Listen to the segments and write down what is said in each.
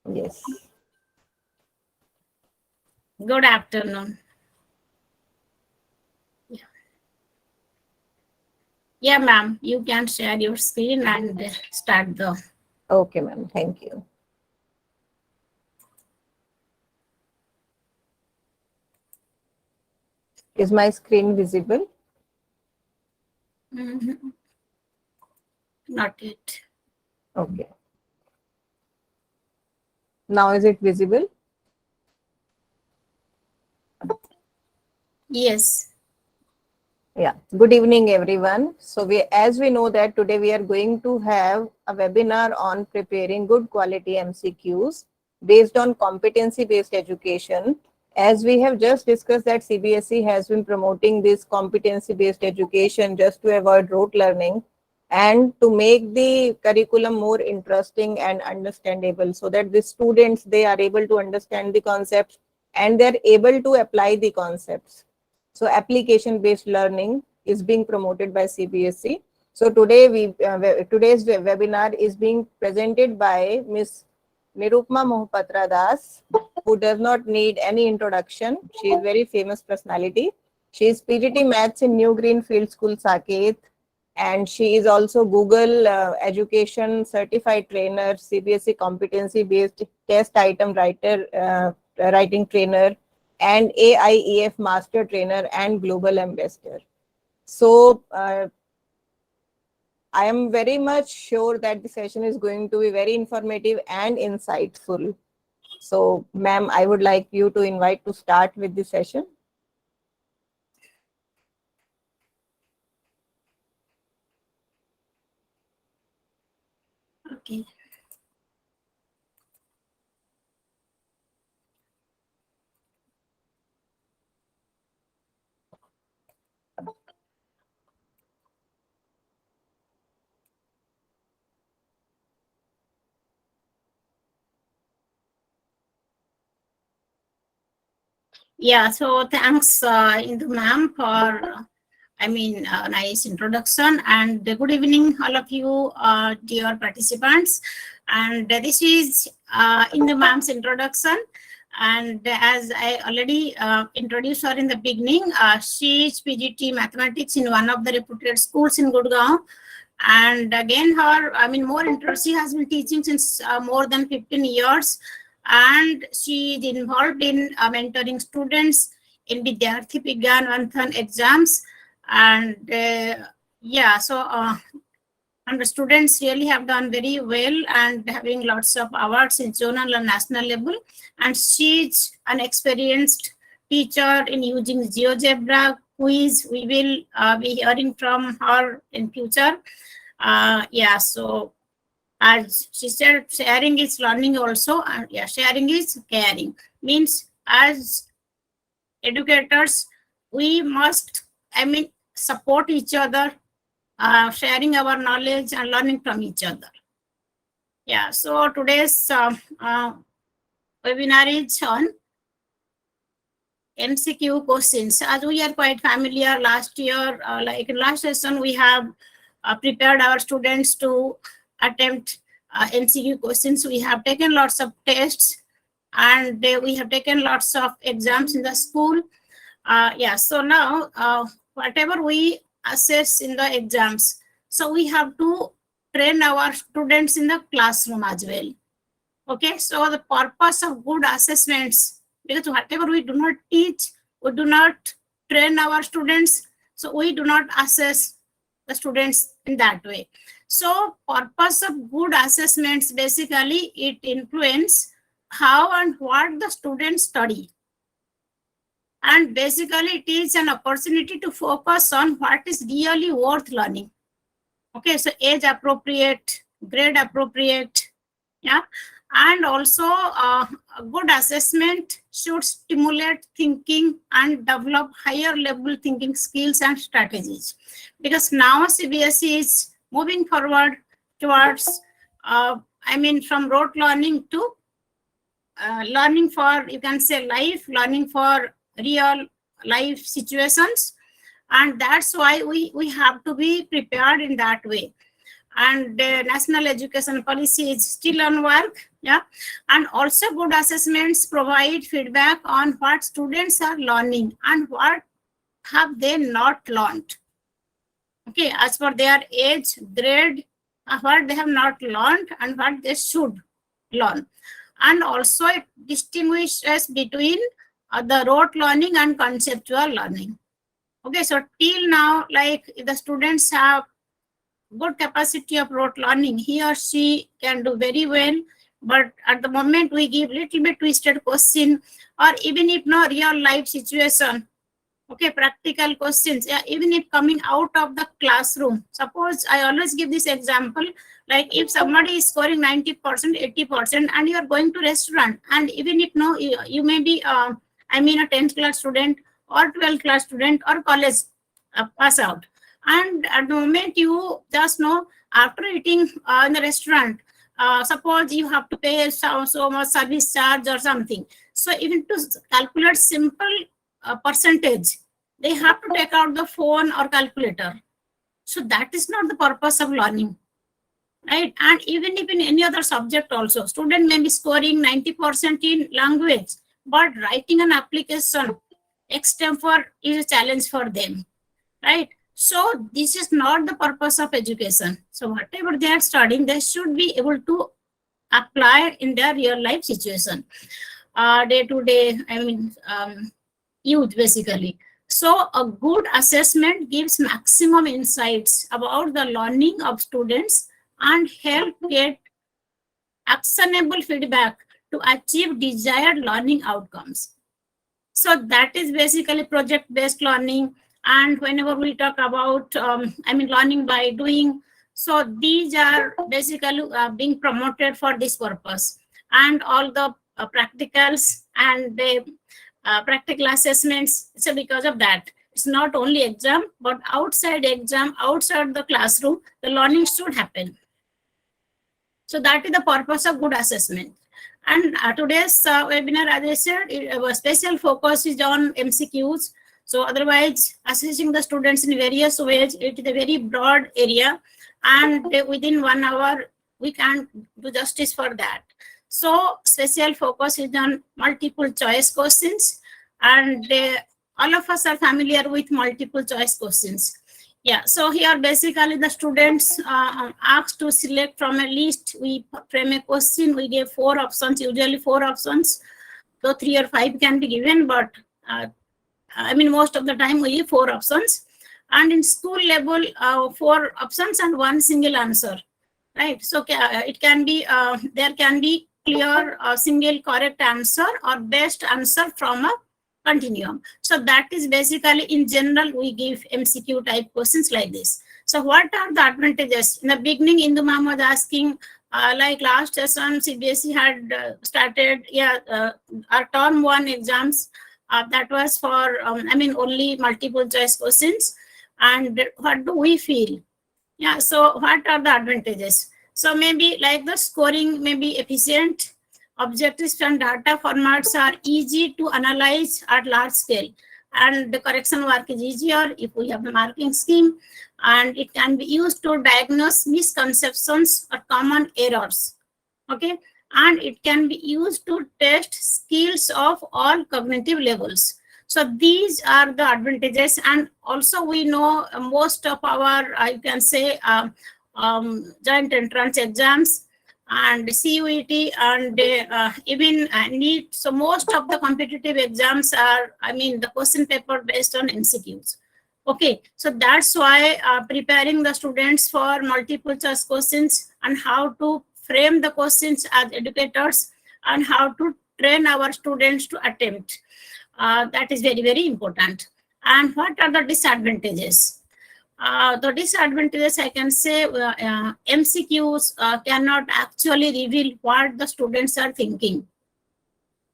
Yes. Good afternoon. Yeah, ma'am, you can share your screen and start the. Okay, ma'am. Thank you. Is my screen visible? Mhm. Not yet. Okay. Now is it visible? Yes. Yeah. Good evening, everyone. So as we know that today we are going to have a webinar on preparing good quality MCQs based on competency-based education. As we have just discussed that CBSE has been promoting this competency-based education just to avoid rote learning and to make the curriculum more interesting and understandable so that the students, they are able to understand the concepts and they're able to apply the concepts. So application-based learning is being promoted by CBSE. So today's webinar is being presented by Ms. Nirupma Mohapatra Das, who does not need any introduction. She is very famous personality. She is PGT Maths in New Greenfield School, Saket, and she is also Google Education Certified Trainer, CBSE Competency-Based Test Item Writing Trainer, and AIEF Master Trainer and Global Ambassador. So I am very much sure that the session is going to be very informative and insightful. So, ma'am, I would like you to invite to start with the session. Okay. Yeah, so thanks, Indu ma'am, for nice introduction, and good evening, all of you, dear participants. And this is Indu ma'am's introduction. And as I already introduced her in the beginning, she is PGT Mathematics in one of the reputed schools in Gurgaon. And again, more interest, she has been teaching since more than 15 years. And she is involved in mentoring students in Vidyarthi Vigyan Manthan exams. And and the students really have done very well and having lots of awards in zonal and national level. And she's an experienced teacher in using GeoGebra quiz. We will be hearing from her in future. So as she said, sharing is learning also, and sharing is caring. Means as educators, we must, support each other, sharing our knowledge and learning from each other. Yeah, so today's webinar is on MCQ questions. As we are quite familiar, last year, like in last session, we have prepared our students to attempt MCQ questions. We have taken lots of tests and we have taken lots of exams in the school. So now whatever we assess in the exams, so we have to train our students in the classroom as well. Okay, so the purpose of good assessments, because whatever we do not teach, we do not train our students, so we do not assess the students in that way. So purpose of good assessments, basically it influence how and what the students study. And basically it is an opportunity to focus on what is really worth learning. Okay, so age appropriate, grade appropriate, yeah. And also a good assessment should stimulate thinking and develop higher level thinking skills and strategies, because now CBSE is moving forward towards from rote learning to learning for, you can say, life learning for real life situations. And that's why we have to be prepared in that way. and national education policy is still on work. Yeah, and also good assessments provide feedback on what students are learning and what have they not learned. Okay, as per their age, grade, what they have not learned and what they should learn. And also it distinguishes between the rote learning and conceptual learning. Okay, so till now, like the students have good capacity of rote learning, he or she can do very well. But at the moment we give little bit twisted question, or even if no real life situation, okay, practical questions, yeah, even if coming out of the classroom. Suppose I always give this example, like if somebody is scoring 90%, 80%, and you are going to restaurant, and even if no, you may be, I mean, a 10th class student or 12th class student or college pass out, and at the moment you just know after eating in the restaurant, suppose you have to pay so much service charge or something. So even to calculate simple percentage, they have to take out the phone or calculator. So that is not the purpose of learning, right? And even if in any other subject also, student may be scoring 90% in language, but writing an application extempore is a challenge for them, right? So this is not the purpose of education. So whatever they are studying, they should be able to apply in their real life situation, day to day, I mean, youth basically. So a good assessment gives maximum insights about the learning of students and help get actionable feedback to achieve desired learning outcomes. So that is basically project-based learning. And whenever we talk about, I mean, learning by doing, so these are basically being promoted for this purpose. And all the practicals and the practical assessments, so because of that, it's not only exam, but outside exam, outside the classroom, the learning should happen. So that is the purpose of good assessment. And today's webinar, as I said, our special focus is on MCQs. So otherwise, assessing the students in various ways, it is a very broad area, and within 1 hour, we can't do justice for that. So special focus is on multiple choice questions, and all of us are familiar with multiple choice questions. Yeah, so here basically the students asked to select from a list. We frame a question, we give 4 options, usually 4 options. So 3 or 5 can be given, but I mean, most of the time we give 4 options. And in school level, 4 options and 1 single answer, right? So it can be, there can be clear single correct answer or best answer from a continuum. So that is basically, in general, we give MCQ type questions like this. So what are the advantages? In the beginning, Indu ma'am was asking, like last session, CBSE had started, our term 1 exams, that was for, I mean, only multiple choice questions. And what do we feel? Yeah, so what are the advantages? So maybe like the scoring may be efficient, objectives and data formats are easy to analyze at large scale, and the correction work is easier if we have a marking scheme, and it can be used to diagnose misconceptions or common errors. Okay, and it can be used to test skills of all cognitive levels. So these are the advantages. And also we know most of our, you can say, joint entrance exams and CUET and even NEET. So most of the competitive exams are, I mean, the question paper based on MCQs. Okay, so that's why preparing the students for multiple choice questions and how to frame the questions as educators and how to train our students to attempt. That is very, very important. And what are the disadvantages? The disadvantages, I can say, MCQs cannot actually reveal what the students are thinking.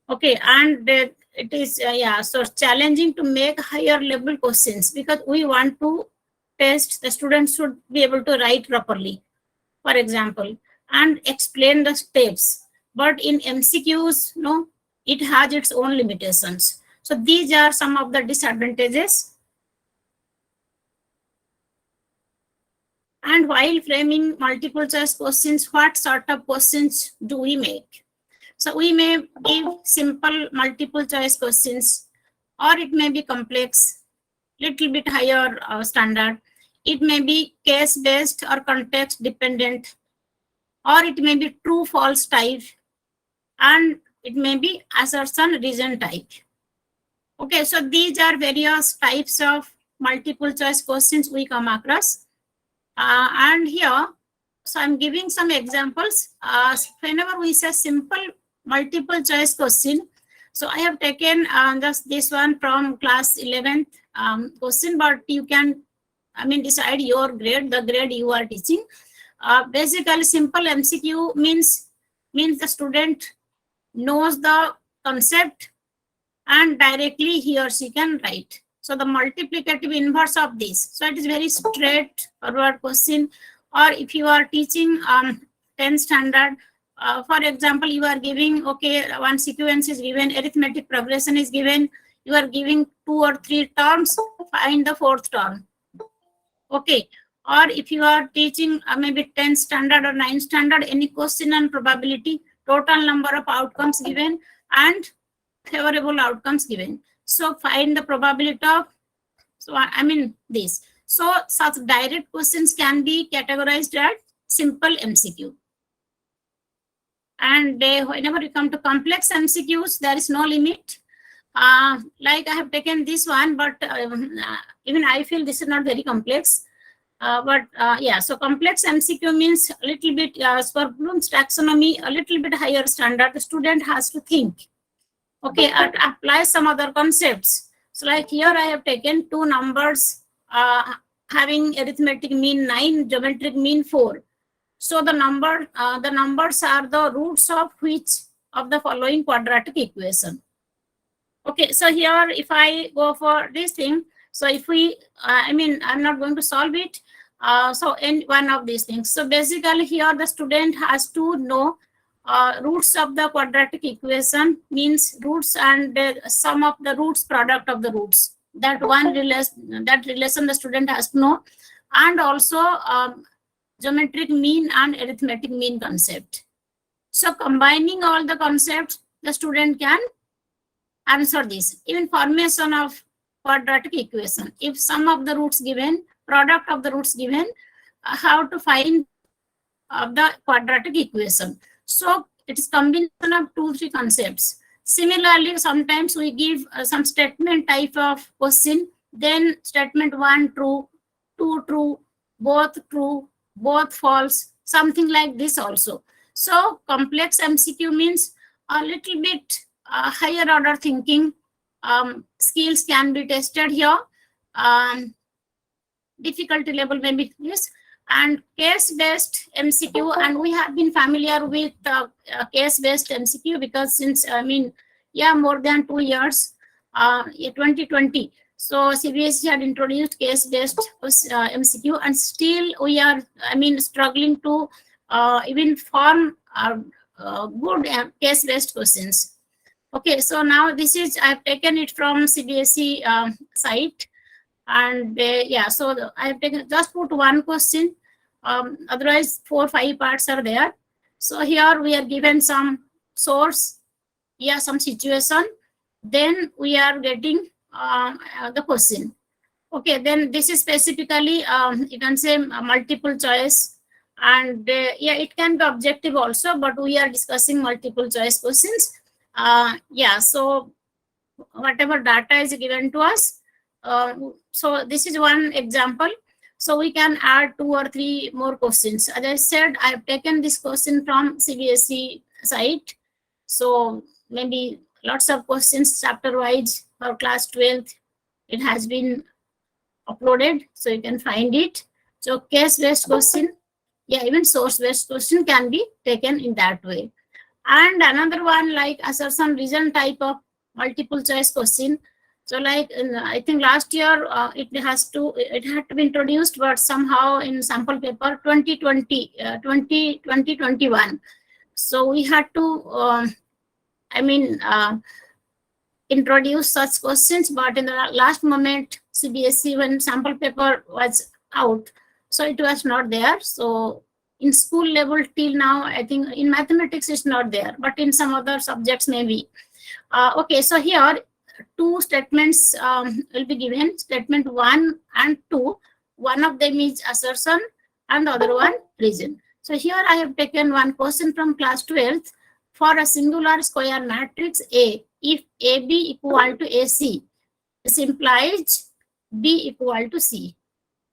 Okay, and it is, so challenging to make higher level questions, because we want to test the students should be able to write properly, for example, and explain the steps. But in MCQs, no, it has its own limitations. So these are some of the disadvantages. And while framing multiple choice questions, what sort of questions do we make? So we may give simple multiple choice questions, or it may be complex, little bit higher standard. It may be case based or context dependent, or it may be true false type, and it may be assertion reason type. Okay, so these are various types of multiple choice questions we come across. And here, so I'm giving some examples. Whenever we say simple multiple choice question, so I have taken just this one from class 11th question, but you can, decide your grade, the grade you are teaching. Basically, simple MCQ means the student knows the concept and directly he or she can write. So the multiplicative inverse of this. So it is very straightforward question. Or if you are teaching 10th standard, for example, you are giving, okay, one sequence is given, arithmetic progression is given, you are giving 2 or 3 terms, find the 4th term. Okay. Or if you are teaching maybe 10th standard or 9th standard, any question on probability, total number of outcomes given, and favorable outcomes given. So find the probability of, this. So such direct questions can be categorized as simple MCQ. And whenever you come to complex MCQs, there is no limit. Like I have taken this one, but even I feel this is not very complex. Yeah, so complex MCQ means a little bit, for Bloom's taxonomy, a little bit higher standard. The student has to think. Okay, apply some other concepts. So like here I have taken 2 numbers having arithmetic mean 9, geometric mean 4. So the numbers are the roots of which of the following quadratic equation. Okay, so here if I go for this thing, so if we, I'm not going to solve it. So in one of these things. So basically here the student has to know roots of the quadratic equation, means roots and sum of the roots, product of the roots. That relation the student has to know, and also geometric mean and arithmetic mean concept. So combining all the concepts, the student can answer this. Even formation of quadratic equation, if sum of the roots given, product of the roots given, how to find the quadratic equation. So it is combination of 2-3 concepts. Similarly, sometimes we give some statement type of question, then statement 1 true, 2 true, both false, something like this also. So complex MCQ means a little bit higher order thinking. Skills can be tested here. Difficulty level may be this. And case-based MCQ, and we have been familiar with case-based MCQ because since, more than 2 years, 2020. So CBSE had introduced case-based MCQ, and still we are, struggling to even form good case-based questions. Okay, so now this is, I've taken it from CBSE site. And yeah, so I have taken, just put one question, otherwise 4-5 parts are there. So here we are given some source, some situation, then we are getting the question. Okay, then this is specifically, you can say multiple choice, and it can be objective also, but we are discussing multiple choice questions. So whatever data is given to us, so this is one example. So we can add 2 or 3 more questions. As I said, I have taken this question from CBSE site. So maybe lots of questions chapter wise for class 12th. It has been uploaded, so you can find it. So case-based question, even source-based question can be taken in that way. And another one like assertion reason type of multiple choice question. So like I think last year it had to be introduced, but somehow in sample paper 2021. So we had to introduce such questions, but in the last moment CBSE, when sample paper was out, So it was not there. So in school level till now, I think in mathematics it's not there, but in some other subjects maybe. Okay, so here two statements will be given, statement 1 and 2. One of them is assertion and the other one reason. So here I have taken one question from class 12th. For a singular square matrix A, if AB equal to AC, this implies B equal to C.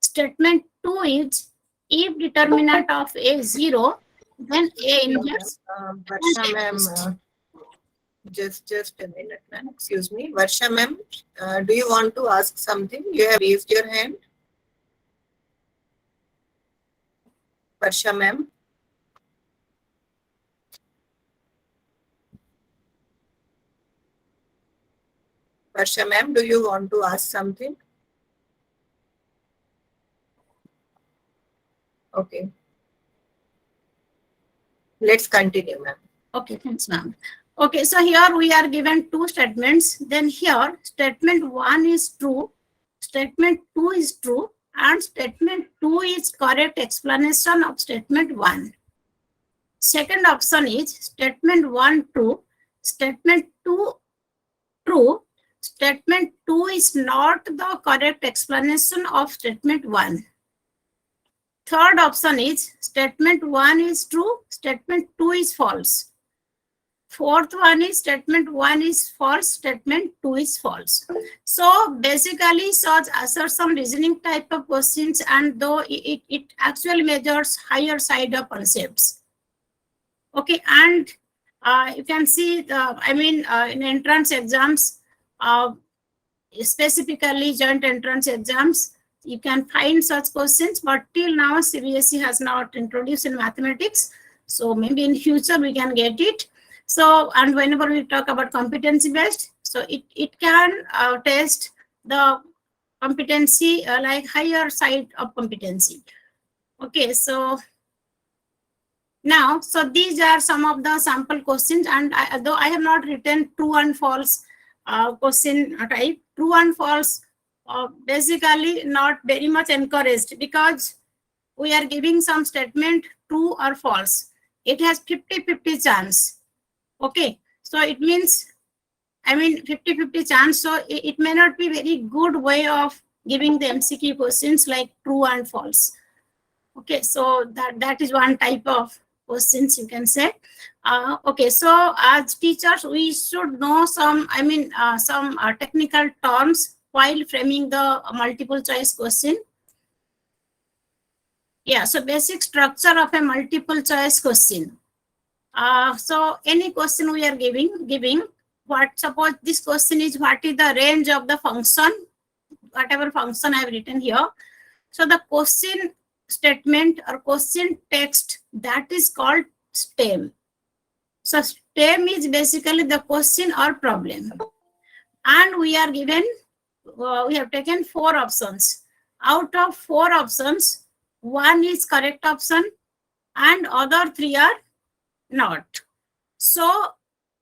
Statement 2 is, if determinant of A is 0, then A inverse. Varsha ma'am, just a minute, ma'am. Excuse me. Varsha ma'am, do you want to ask something? You have raised your hand. Varsha ma'am. Varsha ma'am, do you want to ask something? Okay. Let's continue, ma'am. Okay, thanks, ma'am. Okay, so here we are given two statements. Then here, statement 1 is true, statement 2 is true, and statement 2 is correct explanation of statement 1. Second option is statement 1 true, statement 2 true, statement 2 is not the correct explanation of statement 1. Third option is statement 1 is true, statement 2 is false. Fourth one is statement 1 is false, statement 2 is false. So basically such assertion reasoning type of questions, and though it actually measures higher side of concepts. Okay, and you can see in entrance exams, specifically joint entrance exams, you can find such questions, but till now CBSE has not introduced in mathematics. So maybe in future we can get it. So, and whenever we talk about competency based, so it can test the competency like higher side of competency. Okay, so now, so these are some of the sample questions, and though I have not written true and false question type, true and false basically not very much encouraged, because we are giving some statement true or false. It has 50-50 chance. Okay, so it means, 50-50 chance. So it may not be very good way of giving the MCQ questions like true and false. Okay, so that is one type of questions you can say. Okay, so as teachers, we should know some, some technical terms while framing the multiple choice question. Yeah, so basic structure of a multiple choice question. So any question we are giving, what, suppose this question is, what is the range of the function, whatever function I have written here. So the question statement or question text, that is called stem. So stem is basically the question or problem. And we are given, we have taken 4 options. Out of 4 options, 1 is correct option and other 3 are not. So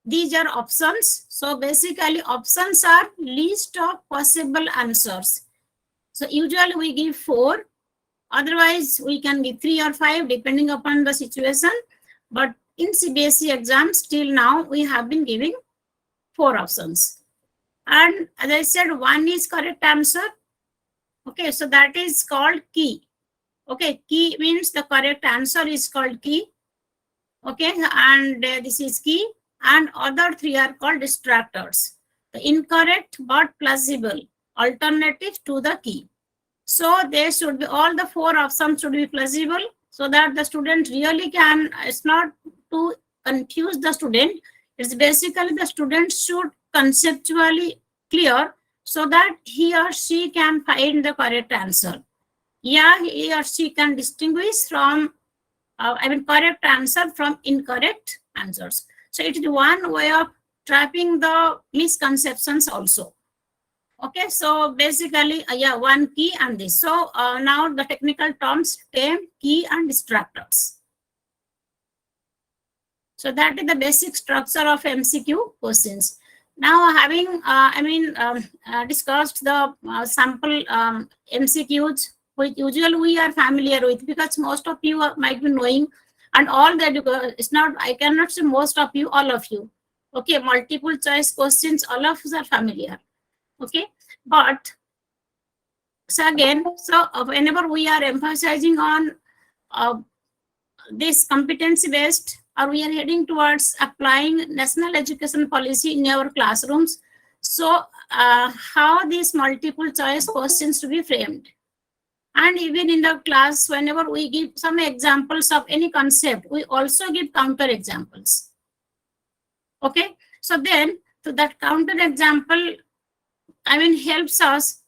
these are options. So basically options are list of possible answers. So usually we give 4. Otherwise, we can give 3 or 5 depending upon the situation. But in CBSE exams, till now, we have been giving 4 options. And as I said, 1 is correct answer. Okay, so that is called key. Okay, key means the correct answer is called key. Okay, and this is key. And other 3 are called distractors. The incorrect but plausible alternative to the key. So there should be, all the 4 options should be plausible, so that the student really can, it's not to confuse the student, it's basically the student should conceptually clear so that he or she can find the correct answer. Yeah, he or she can distinguish from, correct answer from incorrect answers. So it is one way of trapping the misconceptions also. Okay, so basically, yeah, 1 key and this. So now the technical terms, stem, key, and distractors. So that is the basic structure of MCQ questions. Now, having discussed the sample MCQs which usually we are familiar with, because most of you might be knowing, and all that it's not, I cannot say most of you, all of you. Okay, multiple choice questions, all of us are familiar. Okay, but so again, so whenever we are emphasizing on this competency based, or we are heading towards applying national education policy in our classrooms, so how these multiple choice questions to be framed. And even in the class, whenever we give some examples of any concept, we also give counter examples. Okay, so then to that counter example, I mean, helps us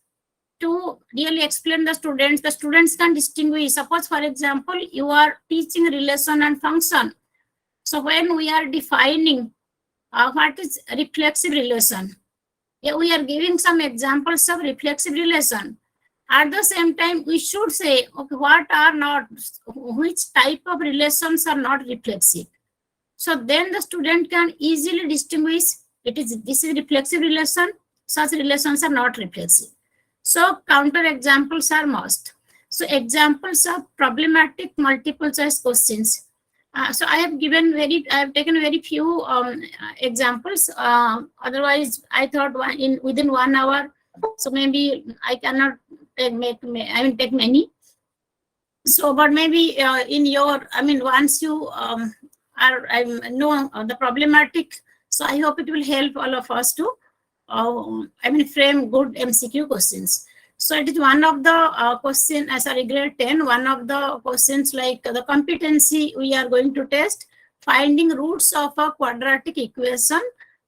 to really explain the students can distinguish. Suppose, for example, you are teaching relation and function. So when we are defining what is reflexive relation, we are giving some examples of reflexive relation. At the same time, we should say, okay, what are not, which type of relations are not reflexive. So then the student can easily distinguish, this is reflexive relation, such relations are not reflexive. So counter examples are must. So examples of problematic multiple choice questions. So I have taken very few examples. Otherwise, I thought within 1 hour. So maybe I cannot take many. So, but maybe in your, once you know the problematic. So I hope it will help all of us to frame good MCQ questions. So it is one of the question, grade 10, one of the questions like the competency we are going to test, finding roots of a quadratic equation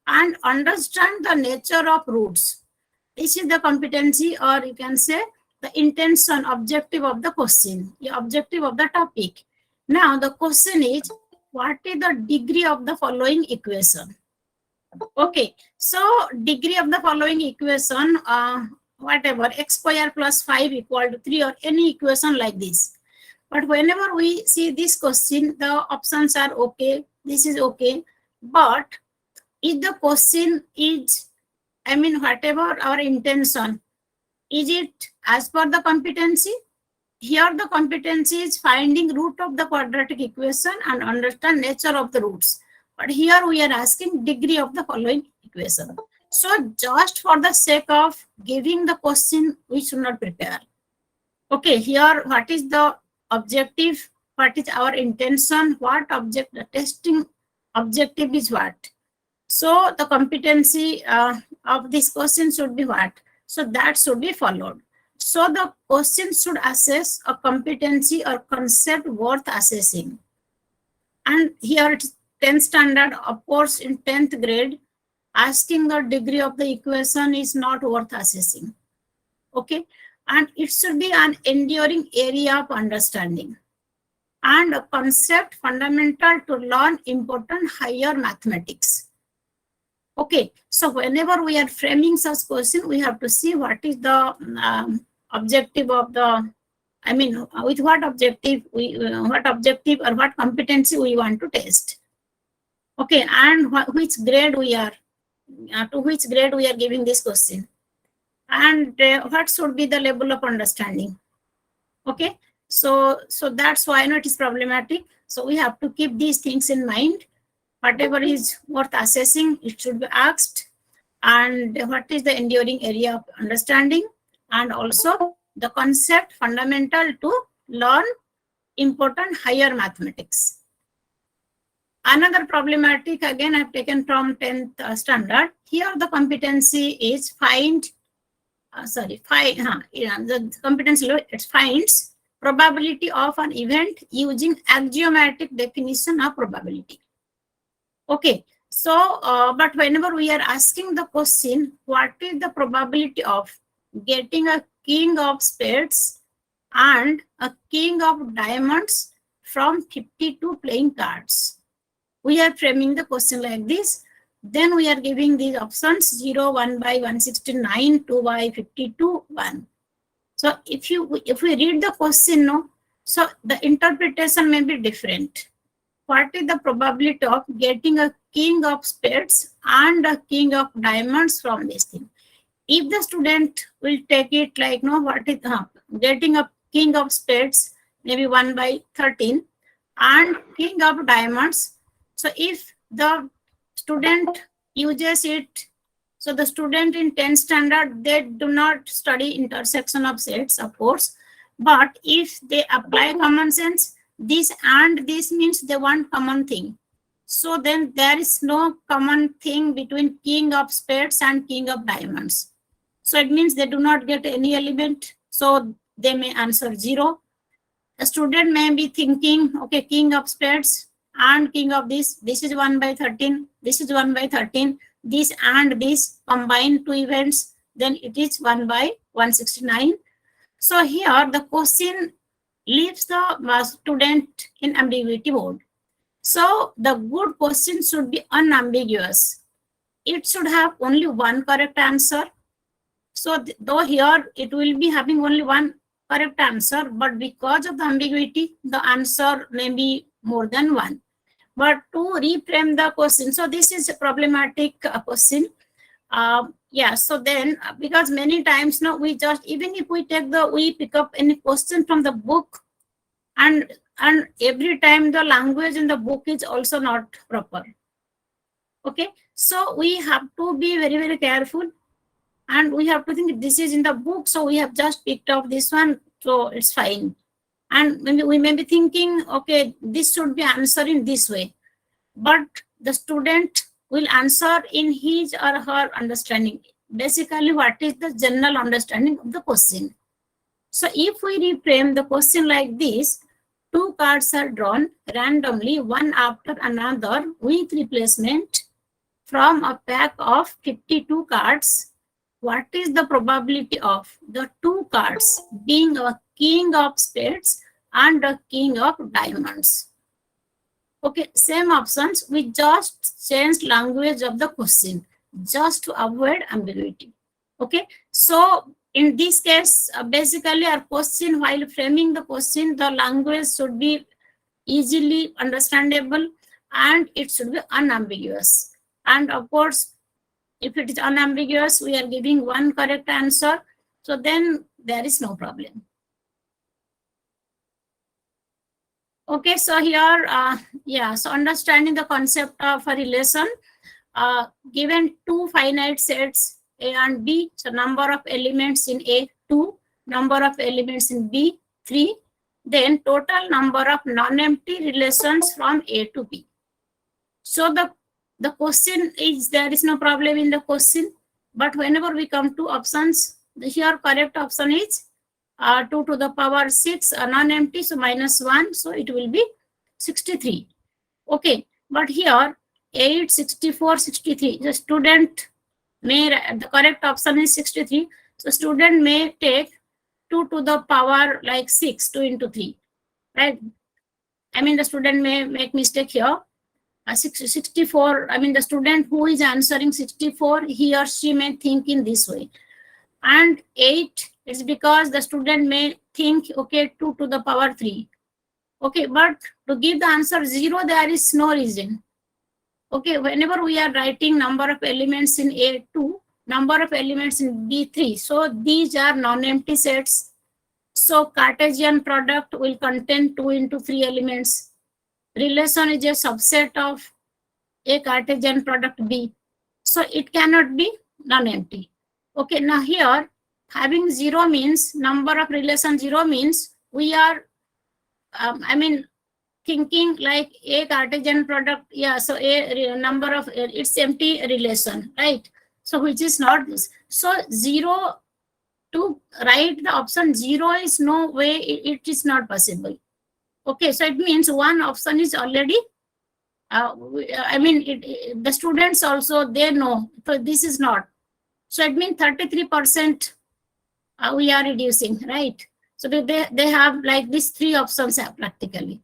and understand the nature of roots. This is the competency, or you can say the intention, objective of the question, the objective of the topic. Now the question is, what is the degree of the following equation? Okay, so degree of the following equation, whatever, x square plus 5 equal to 3, or any equation like this. But whenever we see this question, the options are okay, this is okay. But if the question is, whatever our intention, is it as per the competency? Here the competency is finding root of the quadratic equation and understand nature of the roots. But here we are asking degree of the following equation. So just for the sake of giving the question, we should not prepare. Okay, here what is the objective? What is our intention? What object, the testing objective is what? So the competency of this question should be what? So that should be followed. So the question should assess a competency or concept worth assessing. And here it's 10th standard, of course, in 10th grade, asking the degree of the equation is not worth assessing. Okay, and it should be an enduring area of understanding and a concept fundamental to learn important higher mathematics. Okay, so whenever we are framing such question, we have to see what is the objective of the, with what objective or what competency we want to test. Okay, and which grade we are, to which grade we are giving this question, and what should be the level of understanding. Okay, so that's why it is problematic. So we have to keep these things in mind. Whatever is worth assessing, it should be asked, and what is the enduring area of understanding, and also the concept fundamental to learn important higher mathematics. Another problematic, again, I've taken from 10th standard. Here the competency is the competency it finds probability of an event using axiomatic definition of probability. Okay, so but whenever we are asking the question, what is the probability of getting a king of spades and a king of diamonds from 52 playing cards? We are framing the question like this. Then we are giving these options 0, 1 by 169, 2 by 52, 1. So if we read the question, no, so the interpretation may be different. What is the probability of getting a king of spades and a king of diamonds from this thing? If the student will take it like, no, what is getting a king of spades, maybe 1 by 13, and king of diamonds. So if the student uses it, so the student in 10th standard, they do not study intersection of sets, of course, but if they apply common sense, this and this means they want common thing. So then there is no common thing between king of spades and king of diamonds. So it means they do not get any element. So they may answer 0. The student may be thinking, okay, king of spades and king of this is 1 by 13, this is 1 by 13, this and this combine two events, then it is 1 by 169. So here the question leaves the student in ambiguity mode. So the good question should be unambiguous. It should have only one correct answer. So though here it will be having only one correct answer, but because of the ambiguity, the answer may be more than one. But to reframe the question, so this is a problematic question. Yeah, so then because many times now we just, even if we pick up any question from the book, and every time the language in the book is also not proper. Okay, so we have to be very, very careful, and we have to think this is in the book, so we have just picked up this one, so it's fine. And we may be thinking, okay, this should be answered in this way, but the student will answer in his or her understanding. Basically, what is the general understanding of the question? So if we reframe the question like this, 2 cards are drawn randomly, one after another, with replacement from a pack of 52 cards. What is the probability of the 2 cards being a king of spades and a king of diamonds? Okay, same options. We just changed language of the question just to avoid ambiguity. Okay, so in this case, basically our question, while framing the question, the language should be easily understandable and it should be unambiguous. And of course, if it is unambiguous, we are giving one correct answer. So then there is no problem. Okay, so here, yeah, so understanding the concept of a relation, given 2 finite sets, A and B, so number of elements in A, 2, number of elements in B, 3, then total number of non-empty relations from A to B. So the question is, there is no problem in the question, but whenever we come to options, here correct option is 2 to the power 6, non-empty, so -1, so it will be 63. Okay, but here 8, 64, 63, the student may, the correct option is 63, so student may take 2 to the power like 6, 2 into 3, right? I mean, the student may make mistake here. 64, I mean, the student who is answering 64, he or she may think in this way. And 8 is because the student may think, okay, 2 to the power 3. Okay, but to give the answer 0, there is no reason. Okay, whenever we are writing number of elements in A2, number of elements in B3, so these are non-empty sets. So Cartesian product will contain 2 into 3 elements. Relation is a subset of a Cartesian product B. So it cannot be non-empty. Okay, now here having 0 means, number of relation 0 means we are, I mean, thinking like a Cartesian product, yeah, so a number of, it's empty relation, right? So which is not this. So 0, to write the option 0 is no way, it is not possible. Okay, so it means one option is already, I mean, the students also, they know, so this is not. So it means 33% we are reducing, right? So they have like these 3 options practically.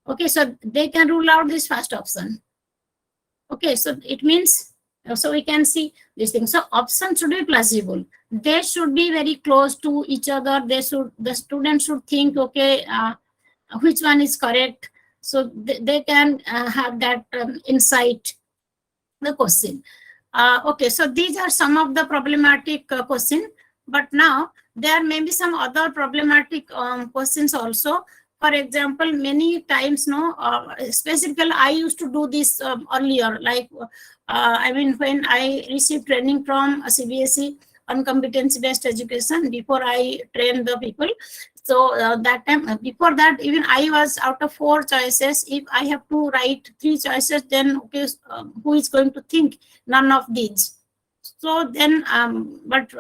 Okay, so they can rule out this first option. Okay, so it means, so we can see this thing. So options should be plausible. They should be very close to each other. They should, the student should think, okay, which one is correct. So they can have that insight, the question. Okay, so these are some of the problematic question. But now there may be some other problematic questions also. For example, many times, no, specifically, I used to do this earlier. Like, I mean, when I received training from CBSE on competency-based education, before I trained the people. So that time, before that, even I was out of 4 choices. If I have to write 3 choices, then okay, who is going to think? None of these. So then, but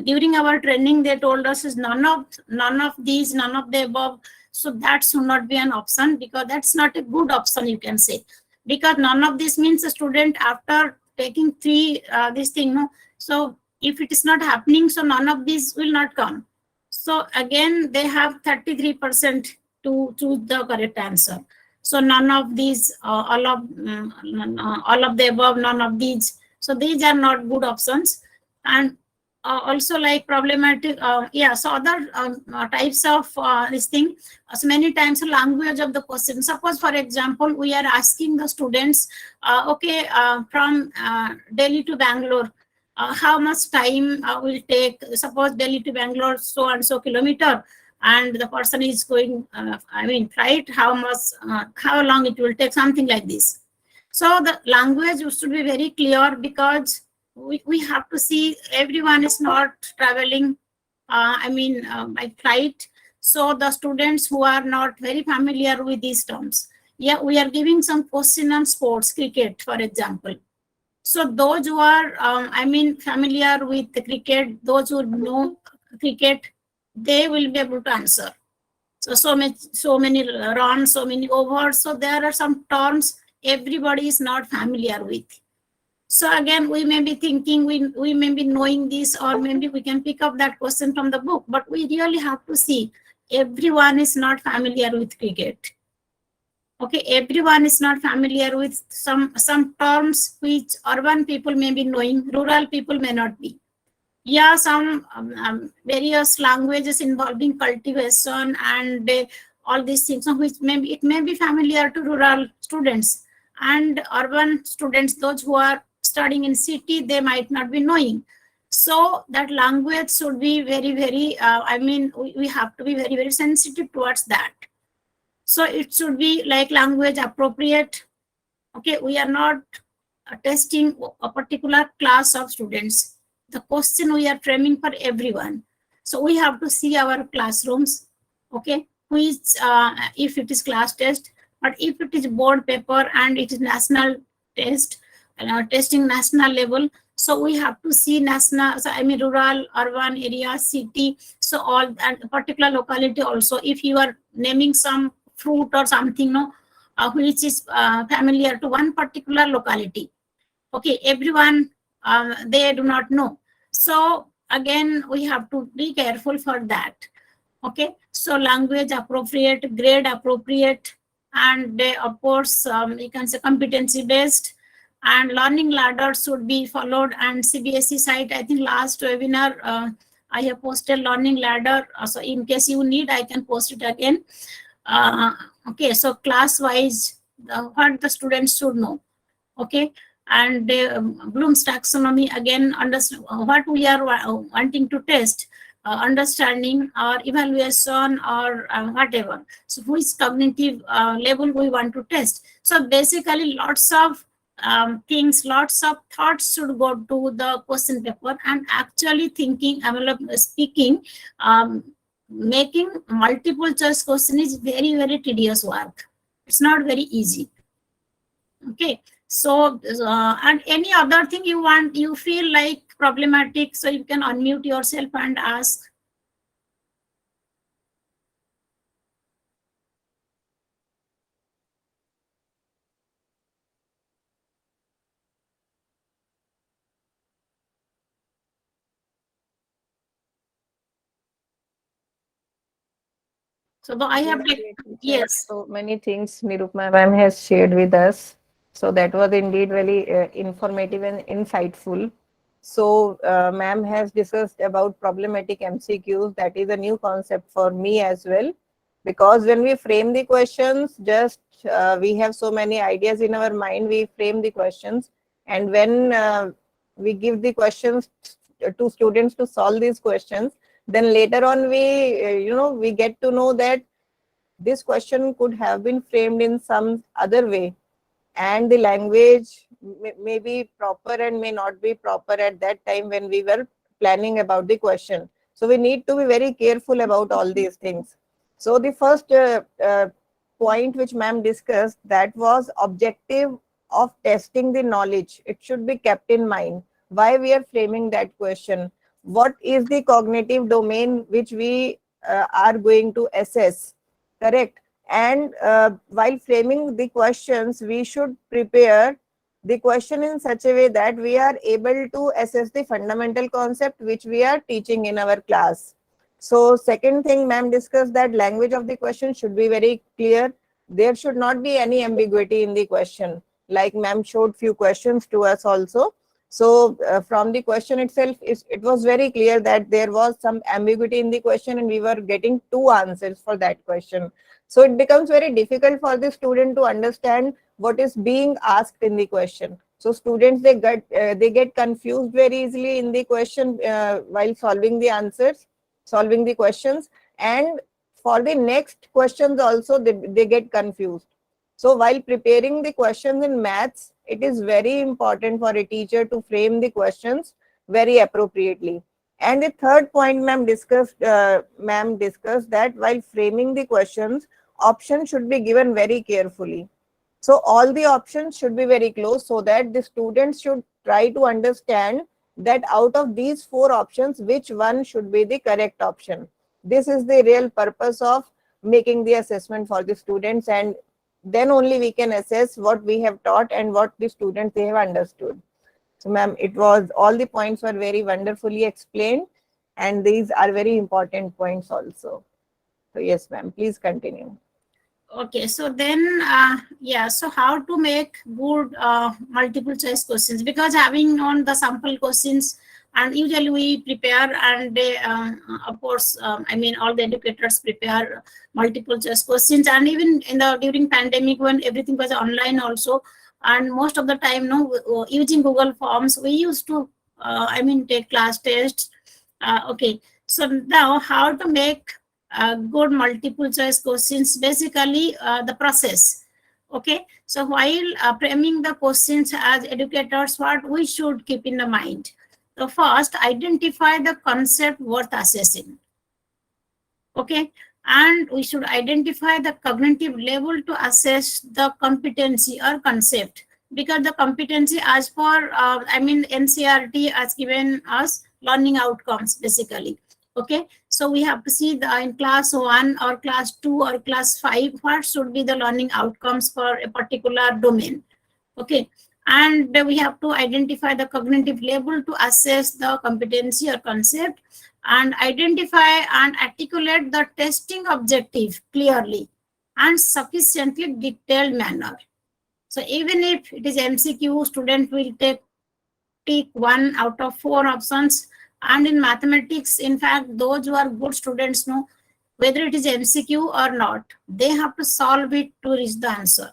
during our training, they told us is none of these, none of the above. So that should not be an option, because that's not a good option, you can say, because none of this means a student after taking 3 this thing, no. So if it is not happening, so none of these will not come. So again, they have 33% to choose the correct answer. So none of these, all of the above, none of these. So these are not good options. And also like problematic, yeah, so other types of this thing. So many times language of the question. Suppose, for example, we are asking the students, okay, from Delhi to Bangalore, how much time will take? Suppose Delhi to Bangalore, so and so kilometer, and the person is going, I mean, flight, how much, how long it will take, something like this. So the language should be very clear, because we have to see everyone is not traveling, by flight. So the students who are not very familiar with these terms, yeah, we are giving some question on sports, cricket, for example. So those who are, familiar with the cricket, those who know cricket, they will be able to answer. So many runs, so many overs. So there are some terms everybody is not familiar with. So again, we may be thinking, we may be knowing this, or maybe we can pick up that question from the book, but we really have to see everyone is not familiar with cricket. Okay, everyone is not familiar with some terms which urban people may be knowing, rural people may not be. Yeah, some various languages involving cultivation and all these things, which it may be familiar to rural students, and urban students, those who are studying in city, they might not be knowing. So that language should be very, very, we have to be very, very sensitive towards that. So it should be like language appropriate. Okay, we are not testing a particular class of students. The question we are framing for everyone. So we have to see our classrooms. Okay, which if it is class test, but if it is board paper and it is national test, testing national level, so we have to see national, so rural, urban area, city, so all, and particular locality also. If you are naming some fruit or something, no, which is familiar to one particular locality, okay, everyone, they do not know. So again, we have to be careful for that. Okay, so language appropriate, grade appropriate, and of course, you can say competency based, and learning ladder should be followed. And CBSE site, I think last webinar, I have posted learning ladder. So in case you need, I can post it again. Okay, so class wise, what the students should know. Okay, and Bloom's taxonomy, again, understand what we are wanting to test, understanding or evaluation or whatever. So which cognitive level we want to test. So basically, lots of things, lots of thoughts should go to the question paper, and actually thinking, speaking, making multiple choice question is very, very tedious work. It's not very easy. Okay, so and any other thing you feel like problematic, so you can unmute yourself and ask. So I have yes. So many things Nirupma ma'am has shared with us. So that was indeed really informative and insightful. So ma'am has discussed about problematic MCQs. That is a new concept for me as well, because when we frame the questions, just we have so many ideas in our mind. We frame the questions, and when we give the questions to students to solve these questions, Then later on, we get to know that this question could have been framed in some other way, and the language may be proper and may not be proper at that time when we were planning about the question. So we need to be very careful about all these things. So the first point which ma'am discussed, that was objective of testing the knowledge. It should be kept in mind why we are framing that question. What is the cognitive domain which we are going to assess? Correct. And while framing the questions, we should prepare the question in such a way that we are able to assess the fundamental concept which we are teaching in our class. So second thing ma'am discussed, that language of the question should be very clear. There should not be any ambiguity in the question. Like ma'am showed few questions to us also. So from the question itself, it was very clear that there was some ambiguity in the question and we were getting two answers for that question. So it becomes very difficult for the student to understand what is being asked in the question. So students, they get confused very easily in the question while solving the answers, solving the questions, and for the next questions also they get confused. So while preparing the questions in maths, it is very important for a teacher to frame the questions very appropriately. And the third point ma'am discussed that while framing the questions, options should be given very carefully. So all the options should be very close so that the students should try to understand that out of these four options, which one should be the correct option. This is the real purpose of making the assessment for the students, and then only we can assess what we have taught and what the students they have understood. So ma'am, it was, all the points were very wonderfully explained, and these are very important points also. So yes ma'am, please continue. Okay, so then, so how to make good multiple choice questions? Because having on the sample questions, and usually we prepare, and of course, all the educators prepare multiple choice questions, and even during pandemic when everything was online also, and most of the time, using Google Forms, we used to, take class tests. Okay, so now how to make good multiple choice questions, basically the process. Okay, so while framing the questions as educators, what we should keep in the mind? So first, identify the concept worth assessing. Okay, and we should identify the cognitive level to assess the competency or concept, because the competency as per NCRT has given us learning outcomes basically. Okay, so we have to see in class 1 or class 2 or class 5, what should be the learning outcomes for a particular domain. Okay, and we have to identify the cognitive level to assess the competency or concept, and identify and articulate the testing objective clearly and sufficiently detailed manner. So even if it is MCQ, student will take 1 out of 4 options. And in mathematics, in fact, those who are good students know whether it is MCQ or not, they have to solve it to reach the answer.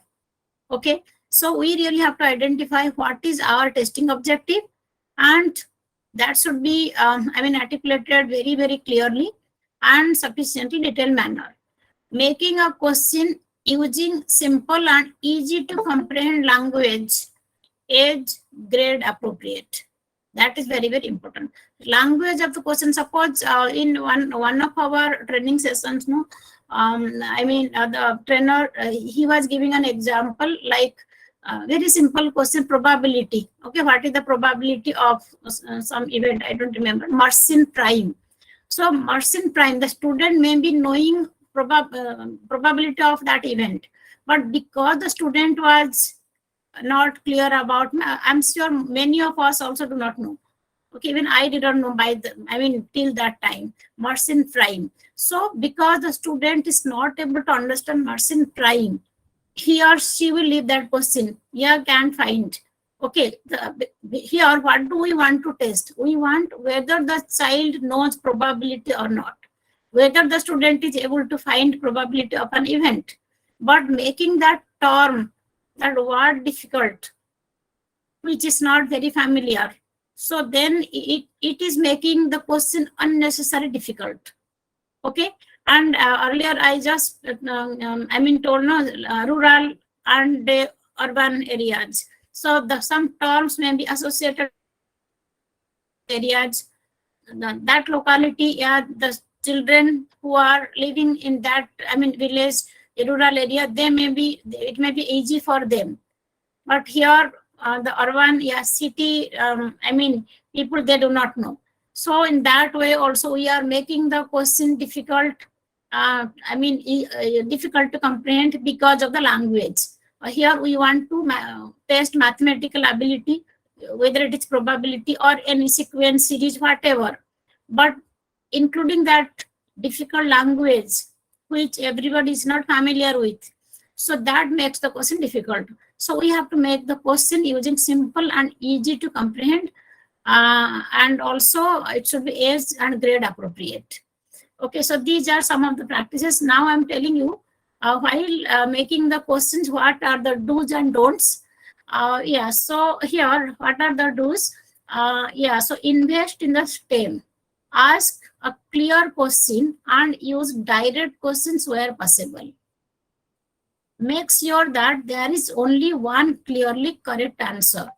Okay, so we really have to identify what is our testing objective, and that should be articulated very, very clearly and sufficiently detailed manner. Making a question using simple and easy to comprehend language, age, grade appropriate. That is very, very important. Language of the question. Suppose in one of our training sessions, the trainer, he was giving an example like very simple question, probability. Okay, what is the probability of some event? I don't remember. Mersenne prime. So Mersenne prime, the student may be knowing probability of that event, but because the student was not clear about, I'm sure many of us also do not know. Okay, even I didn't know till that time, Mersenne prime. So because the student is not able to understand Mersenne prime, he or she will leave that question. Yeah, can't find. Okay, here what do we want to test? We want whether the child knows probability or not, whether the student is able to find probability of an event. But making that term, that word difficult, which is not very familiar, So then it is making the question unnecessarily difficult. Okay. And earlier I just told no, rural and urban areas. So some terms may be associated areas, that locality. Yeah, the children who are living in that village, rural area, it may be easy for them. But here the urban, yeah, city, people, they do not know. So in that way also we are making the question difficult, difficult to comprehend because of the language. Here we want to test mathematical ability, whether it is probability or any sequence series, whatever. But including that difficult language which everybody is not familiar with, so that makes the question difficult. So we have to make the question using simple and easy to comprehend, and also it should be age and grade appropriate. Okay, so these are some of the practices. Now I'm telling you, while making the questions, what are the do's and don'ts. Yeah, so here, what are the do's? Yeah, so invest in the STEM. Ask a clear question and use direct questions where possible. Make sure that there is only one clearly correct answer.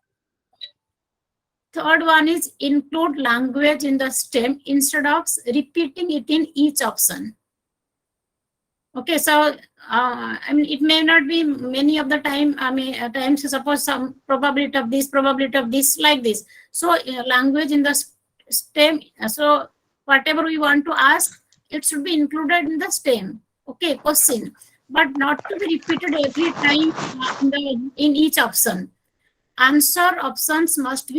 Third one is include language in the STEM instead of repeating it in each option. Okay, so it may not be many of the time. At times, suppose some probability of this, like this. So language in the STEM. So whatever we want to ask, it should be included in the STEM. Okay, question, but not to be repeated every time in each option. Answer options must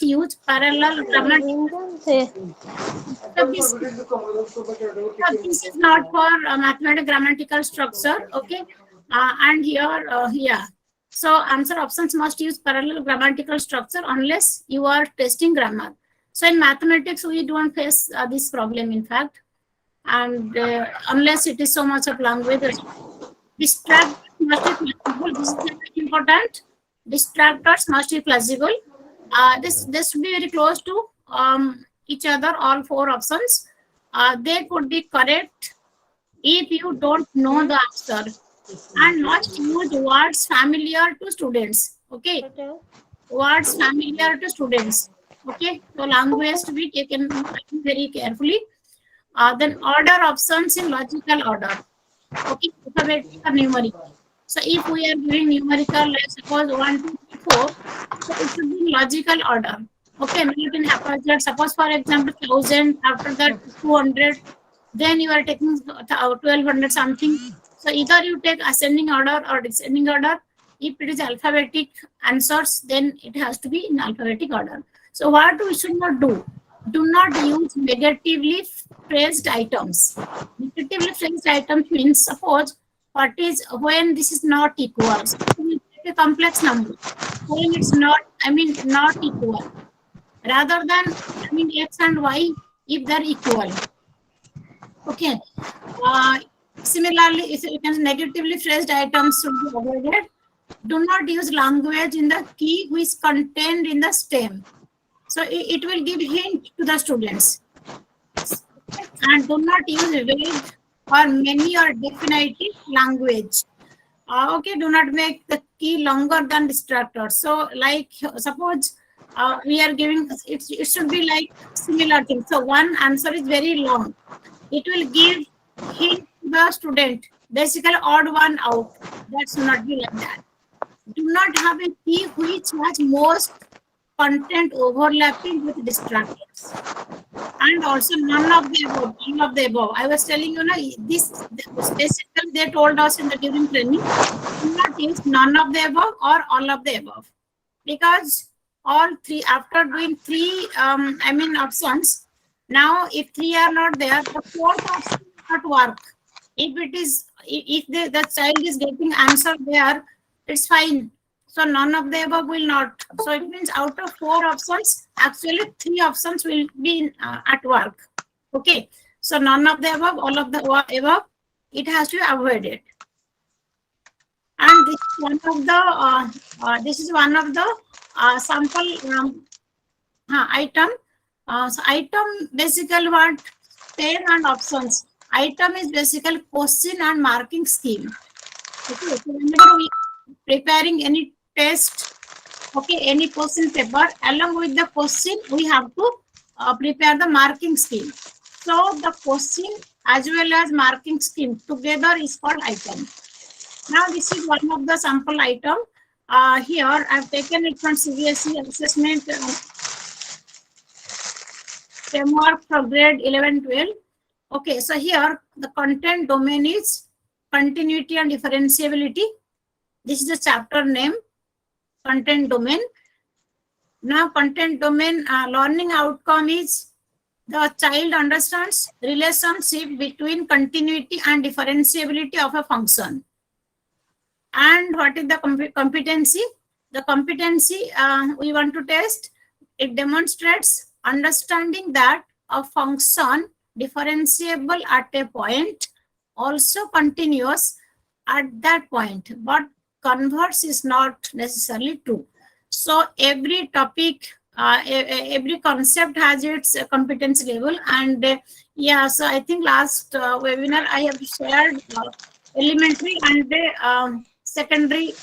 use parallel grammatical. So this is not for mathematical grammatical structure. Okay, and here, yeah. So answer options must use parallel grammatical structure unless you are testing grammar. So in mathematics, we don't face this problem, in fact, and unless it is so much of language. Distractors must be flexible. This is very important. Distractors must be flexible. This should be very close to each other. All four options, they could be correct if you don't know the answer, and must use words familiar to students. Okay, words familiar to students. Okay, so language to be taken very carefully. Then order options in logical order. Okay, alphabetic or numerical. So if we are doing numerical, let's suppose 1, 2, 3, 4, so it should be in logical order. Okay, not in haphazard. Suppose, for example, 1000, after that 200, then you are taking 1200 something. So either you take ascending order or descending order. If it is alphabetic answers, then it has to be in alphabetic order. So what we should not do? Do not use negatively phrased items. Negatively phrased items means, suppose, what is when this is not equal. So we take a complex number. When it's not, not equal. Rather than, x and y, if they're equal. Okay. Similarly, if you can negatively phrased items should be avoided. Do not use language in the key which is contained in the STEM. So it will give hint to the students. And do not use vague or many or definitive language. Okay, do not make the key longer than distractor. So like, suppose we are giving, it should be like similar thing. So one answer is very long. It will give hint to the student, basically odd one out. That should not be like that. Do not have a key which has most content overlapping with distractors, and also none of the above. None of the above. I was telling you, this basically they told us in the during training. Do not use none of the above or all of the above, because all three, after doing three, options. Now, if three are not there, the fourth option will not work. If the child is getting answer there, it's fine. So none of the above will not. So it means out of 4 options, actually 3 options will be at work. Okay. So none of the above, all of the above, it has to be avoided. And this is one of the sample Item. So item basically what? 10 and options. Item is basically question and marking scheme. Okay, so whenever we preparing any test, okay, any question paper, along with the question, we have to prepare the marking scheme. So the question as well as marking scheme together is called item. Now this is one of the sample item. Here I've taken it from CBSE assessment framework for grade 11-12. Okay, so here the content domain is continuity and differentiability. This is the chapter name, content domain. Now content domain learning outcome is the child understands relationship between continuity and differentiability of a function. And what is the competency? The competency we want to test, it demonstrates understanding that a function differentiable at a point, also continuous at that point, but converse is not necessarily true. So every topic, every concept has its competency level. And yeah, so I think last webinar I have shared elementary and secondary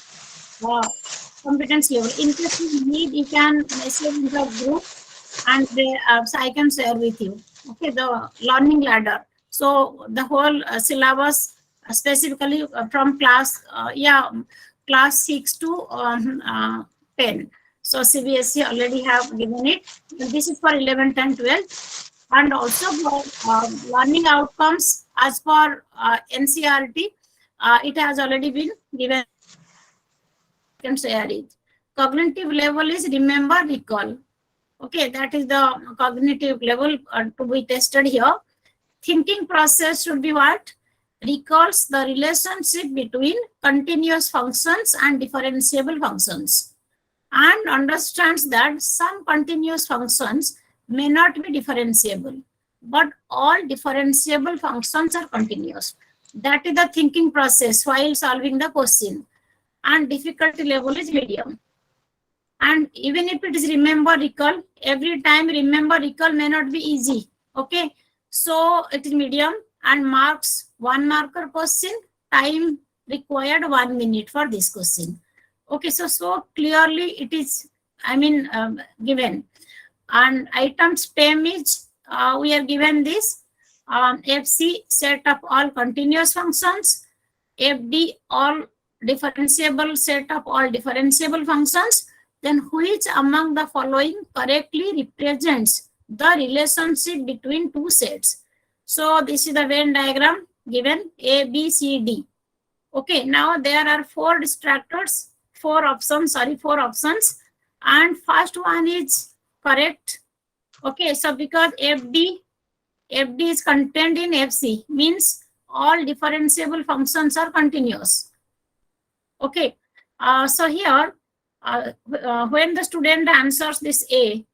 competence level. In case you need, you can message in the group, and so I can share with you. Okay, the learning ladder. So the whole syllabus specifically from class class 6 to 10. So CBSE already have given it. And this is for 11, 10, 12. And also for learning outcomes as per NCRT, it has already been given. I can share it. Cognitive level is remember, recall. Okay, that is the cognitive level to be tested here. Thinking process should be what? Recalls the relationship between continuous functions and differentiable functions, and understands that some continuous functions may not be differentiable, but all differentiable functions are continuous. That is the thinking process while solving the question. And difficulty level is medium. And even if it is remember, recall, every time remember, recall may not be easy. Okay, so it is medium, and marks 1 marker question, time required 1 minute for this question. Okay, so clearly it is, given. And item STEM is, we are given this FC, set of all continuous functions, FD, all differentiable, set of all differentiable functions. Then which among the following correctly represents the relationship between two sets? So this is the Venn diagram given A, B, C, D. Okay, now there are four distractors, four options, and first one is correct. Okay, so because FD is contained in FC, means all differentiable functions are continuous. Okay, so here when the student answers this A,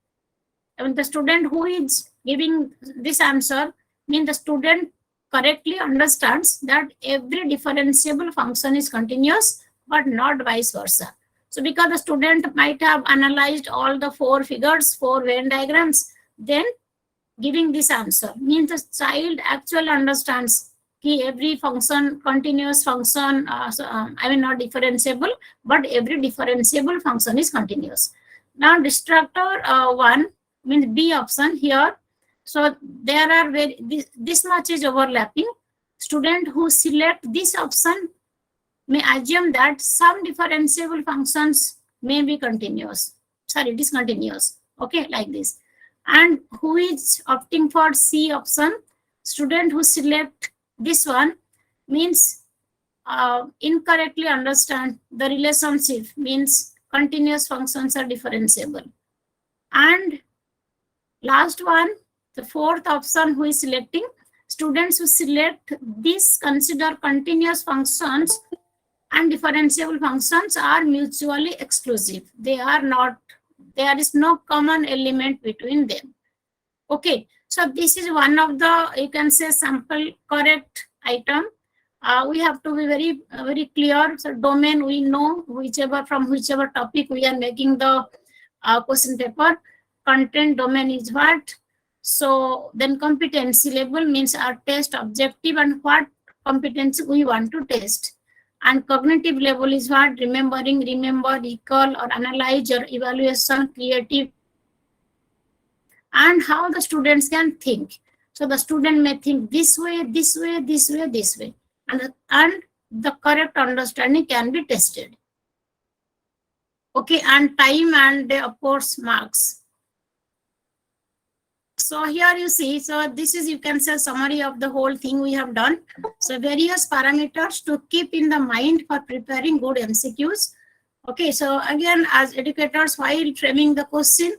and the student who is giving this answer, means the student correctly understands that every differentiable function is continuous, but not vice versa. So because the student might have analyzed all the four figures, four Venn diagrams, then giving this answer means the child actually understands every function, continuous function, not differentiable, but every differentiable function is continuous. Now distractor 1 means B option here. So there are this much is overlapping. Student who select this option may assume that some differentiable functions may be continuous. Sorry, discontinuous. Okay, like this. And who is opting for C option? Student who select this one means incorrectly understand the relationship, means continuous functions are differentiable. And last one, the fourth option who is selecting, students who select this consider continuous functions and differentiable functions are mutually exclusive. They are not, there is no common element between them. Okay, so this is one of the, you can say, sample correct item. We have to be very clear. So domain, we know from whichever topic we are making the question paper. content domain is what. So then competency level means our test objective and what competency we want to test. And cognitive level is what? Remembering, remember, recall, or analyze, or evaluation, creative, and how the students can think. So the student may think this way, this way, this way, this way, and the correct understanding can be tested. Okay, and time and of course marks. So here you see, so this is, you can say, summary of the whole thing we have done. So various parameters to keep in the mind for preparing good MCQs. Okay, so again, as educators, while framing the question,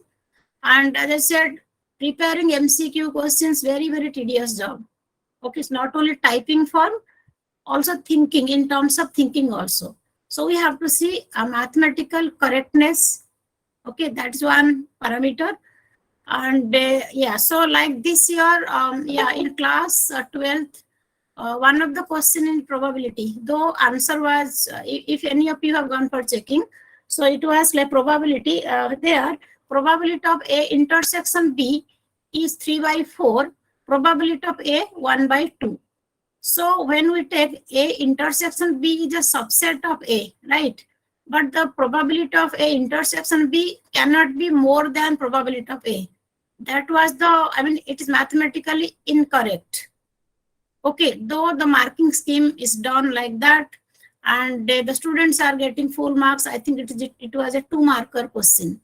and as I said, preparing MCQ questions, very, very tedious job. Okay, it's not only typing form, also thinking, in terms of thinking also. So we have to see a mathematical correctness. Okay, that's one parameter. And yeah, so like this year, yeah, in class 12th, one of the question in probability, though answer was, if any of you have gone for checking, so it was like probability there, probability of A intersection B is 3/4, probability of A 1/2. So when we take A intersection B is a subset of A, right? But the probability of A intersection B cannot be more than probability of A. That was the, I mean, it is mathematically incorrect. Okay, though the marking scheme is done like that, and the students are getting full marks, I think it was a 2-marker question.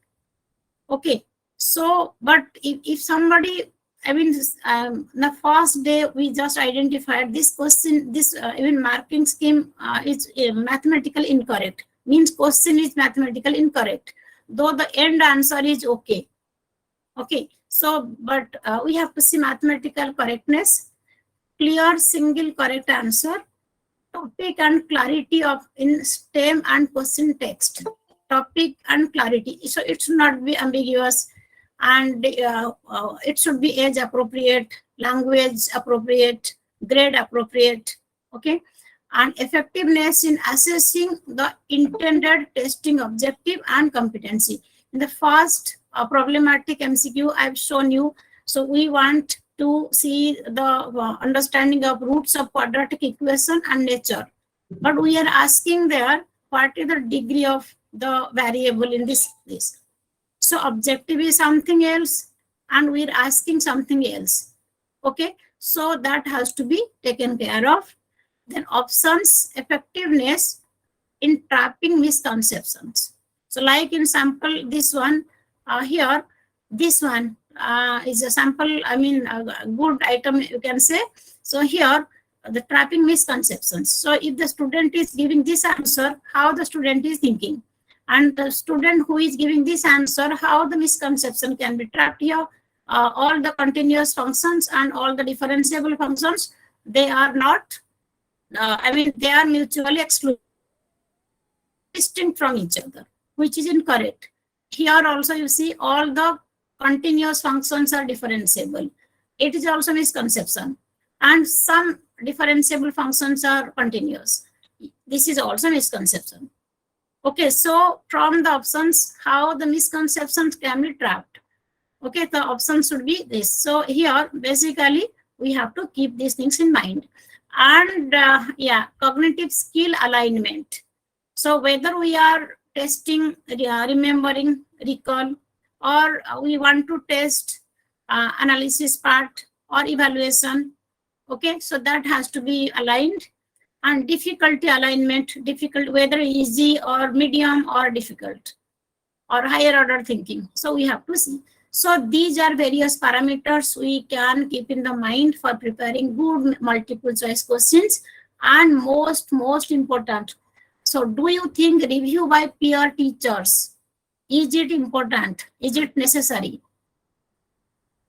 Okay, so, but if somebody, I mean, the first day we just identified this question, this even marking scheme is mathematical incorrect, means question is mathematical incorrect, though the end answer is okay. Okay, so, but we have to see mathematical correctness, clear single correct answer, topic and clarity of in STEM and question text, topic and clarity. So it should not be ambiguous, and it should be age appropriate, language appropriate, grade appropriate. Okay, and effectiveness in assessing the intended testing objective and competency. In the first problematic MCQ I've shown you, so we want to see the understanding of roots of quadratic equation and nature, but we are asking there what is the degree of the variable in this place. So objective is something else, and we're asking something else. Okay, so that has to be taken care of. Then options, effectiveness in trapping misconceptions. So like in sample, this one here, this one is a sample, I mean, a good item, you can say. So here, the trapping misconceptions. So if the student is giving this answer, how the student is thinking, and the student who is giving this answer, how the misconception can be trapped here. All the continuous functions and all the differentiable functions, they are not, I mean, they are mutually exclusive, distinct from each other, which is incorrect. Here also you see all the continuous functions are differentiable. It is also misconception. And some differentiable functions are continuous. This is also misconception. Okay, so from the options, how the misconceptions can be trapped. Okay, the options should be this. So here, basically, we have to keep these things in mind. And yeah, cognitive skill alignment. So whether we are testing, remembering, recall, or we want to test analysis part or evaluation. Okay, so that has to be aligned. And difficulty alignment, difficult, whether easy or medium or difficult or higher order thinking. So we have to see. So these are various parameters we can keep in the mind for preparing good multiple choice questions. And most important, so do you think review by peer teachers, is it important? Is it necessary?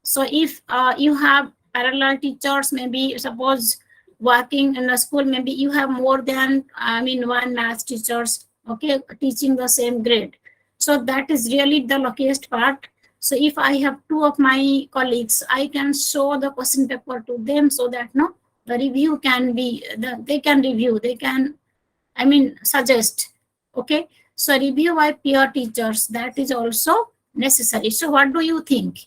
So if you have parallel teachers, maybe suppose working in a school, maybe you have more than, I mean, one math teachers, okay, teaching the same grade. So that is really the luckiest part. So if I have 2 of my colleagues, I can show the question paper to them so that no, the review can be, they can review, they can, I mean, suggest. Okay, so review by peer teachers, that is also necessary. So what do you think?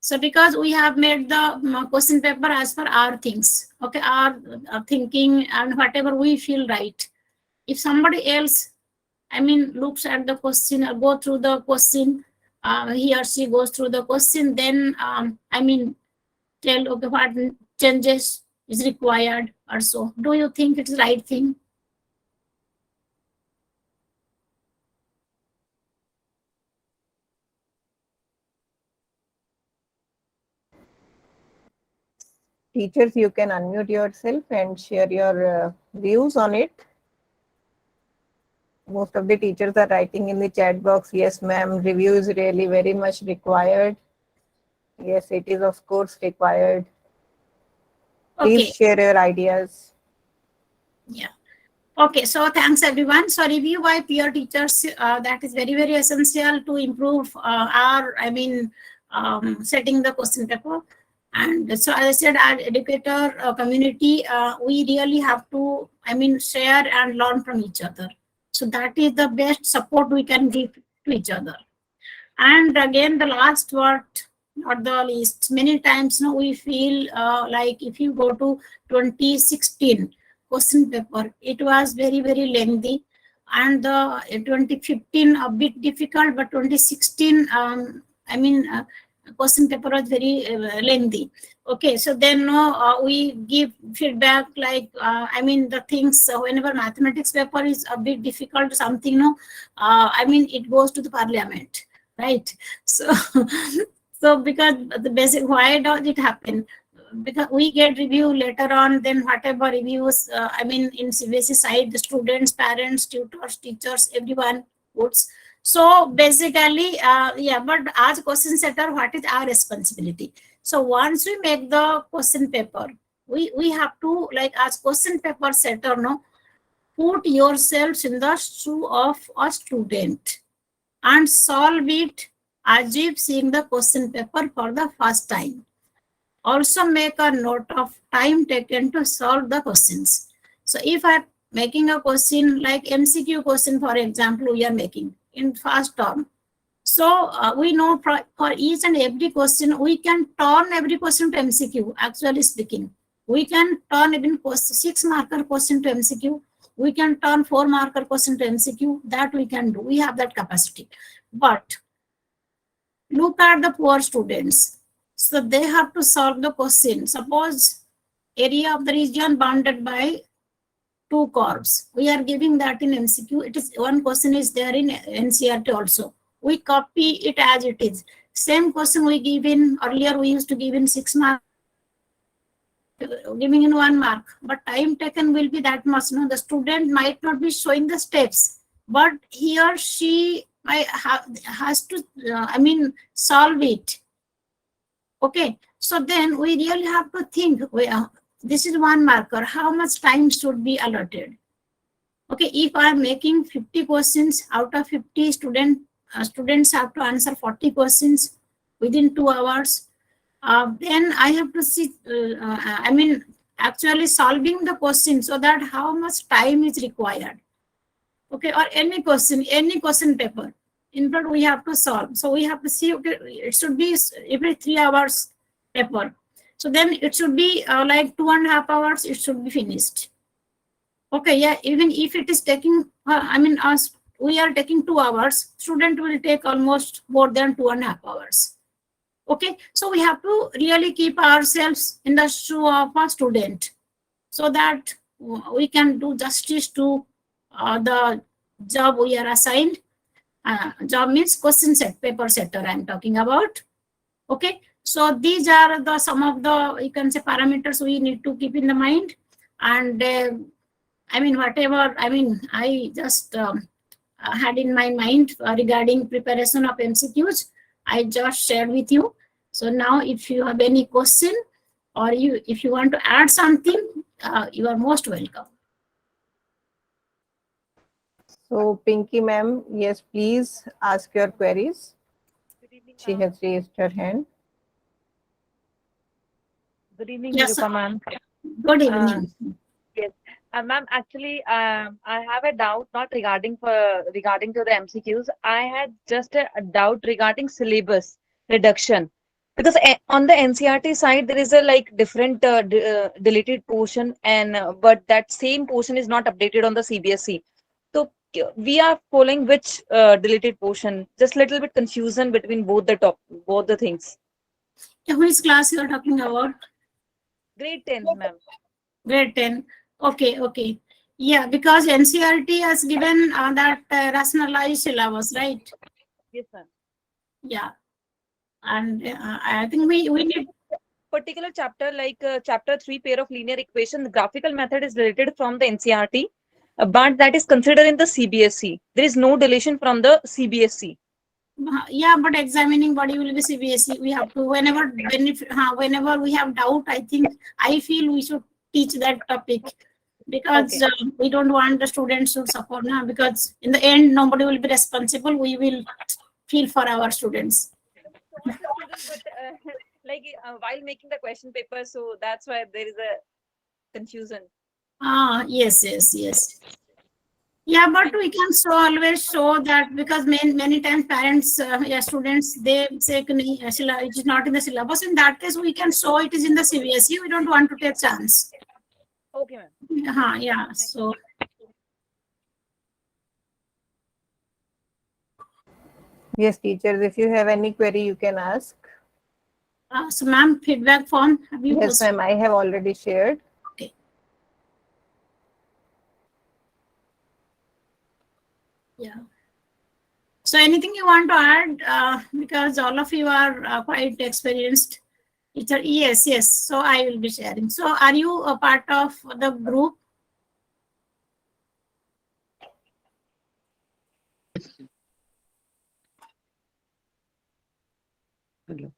So because we have made the question paper as per our things, okay, our thinking and whatever we feel right. If somebody else, I mean, looks at the question or go through the question, he or she goes through the question, then I mean, tell okay what changes is required or so. Do you think it's the right thing? Teachers, you can unmute yourself and share your views on it. Most of the teachers are writing in the chat box, yes, ma'am, review is really very much required. Yes, it is of course required. Please Okay. share your ideas. Yeah. Okay, so thanks everyone. So review by peer teachers, that is very, very essential to improve our, I mean, setting the question paper. And so as I said, our educator community, we really have to, I mean, share and learn from each other. So that is the best support we can give to each other. And again, the last word, not the least, many times now we feel like if you go to 2016 question paper, it was very, very lengthy. And the 2015 a bit difficult, but 2016, I mean, question paper was very lengthy. Okay, so then we give feedback like, I mean, the things, whenever mathematics paper is a bit difficult, something, I mean, it goes to the parliament, right? So, so because the basic, why does it happen? Because we get review later on, then whatever reviews, I mean, in CBSE side, the students, parents, tutors, teachers, everyone puts. So basically, yeah, but as question setter, what is our responsibility? So once we make the question paper, we have to, like, as question paper setter, no, put yourselves in the shoe of a student and solve it as if seeing the question paper for the first time. Also make a note of time taken to solve the questions. So if I'm making a question like MCQ question, for example, we are making in first term. So we know for each and every question, we can turn every question to MCQ, actually speaking. We can turn even 6-marker question to MCQ. We can turn 4-marker question to MCQ. That we can do. We have that capacity. But look at the poor students. So they have to solve the question. Suppose area of the region bounded by 2 curves. We are giving that in MCQ. It is one question is there in NCRT also. We copy it as it is. Same question we give in earlier. We used to give in 6 marks, giving in 1 mark. But time taken will be that much. No, the student might not be showing the steps, but he or she has to, I mean, solve it. Okay, so then we really have to think, this is 1 marker, how much time should be allotted? Okay, if I am making 50 questions, out of 50 students have to answer 40 questions within 2 hours, then I have to see, I mean, actually solving the question, so that how much time is required. Okay, or any question paper. In fact, we have to solve. So we have to see, okay, it should be every 3 hours paper. So then it should be like 2.5 hours, it should be finished. Okay, yeah, even if it is taking, I mean, us, we are taking 2 hours, student will take almost more than 2.5 hours. Okay, so we have to really keep ourselves in the shoe of a student, so that we can do justice to the job we are assigned. Job means question set, paper setter I'm talking about. Okay, so these are the some of the, you can say, parameters we need to keep in the mind. And I mean, whatever, I mean, I just had in my mind regarding preparation of MCQs, I just shared with you. So now if you have any question, or if you want to add something, you are most welcome. So Pinky ma'am, yes, please ask your queries. She has raised her hand. Good evening, Yes, Nirupa ma'am. good evening. Yes. Ma'am, actually, I have a doubt not regarding to the MCQs. I had just a doubt regarding syllabus reduction because on the NCRT side there is a like different deleted portion, and but that same portion is not updated on the CBSE. So we are following which deleted portion? Just little bit confusion between both the things. Which class you are talking about? Grade 10, ma'am. Grade 10. Okay, okay. Yeah, because NCRT has given that rationalized syllabus, right? Yes, ma'am. Yeah. And I think we need. Particular chapter like chapter 3 pair of linear equation, the graphical method is related from the NCRT, but that is considered in the CBSE. There is no deletion from the CBSE. Yeah, but examining body will be CBSE. We have to whenever whenever we have doubt. I feel we should teach that topic because Okay. we don't want the students to suffer now. Because in the end, nobody will be responsible. We will feel for our students. For the students, but like while making the question paper, so that's why there is a confusion. Ah, yes, yes, yes. Yeah, but we can always show that because many times parents, yeah, students, they say it is not in the syllabus. In that case, we can show it is in the CBSE. We don't want to take chance. Okay, ma'am. Yeah. Thank So Yes, teachers, if you have any query, you can ask. so ma'am, feedback form have you Yes, posted? ma'am, I have already shared. Okay. Yeah. So anything you want to add? Because all of you are quite experienced. Yes, yes. So I will be sharing. So are you a part of the group? Hello.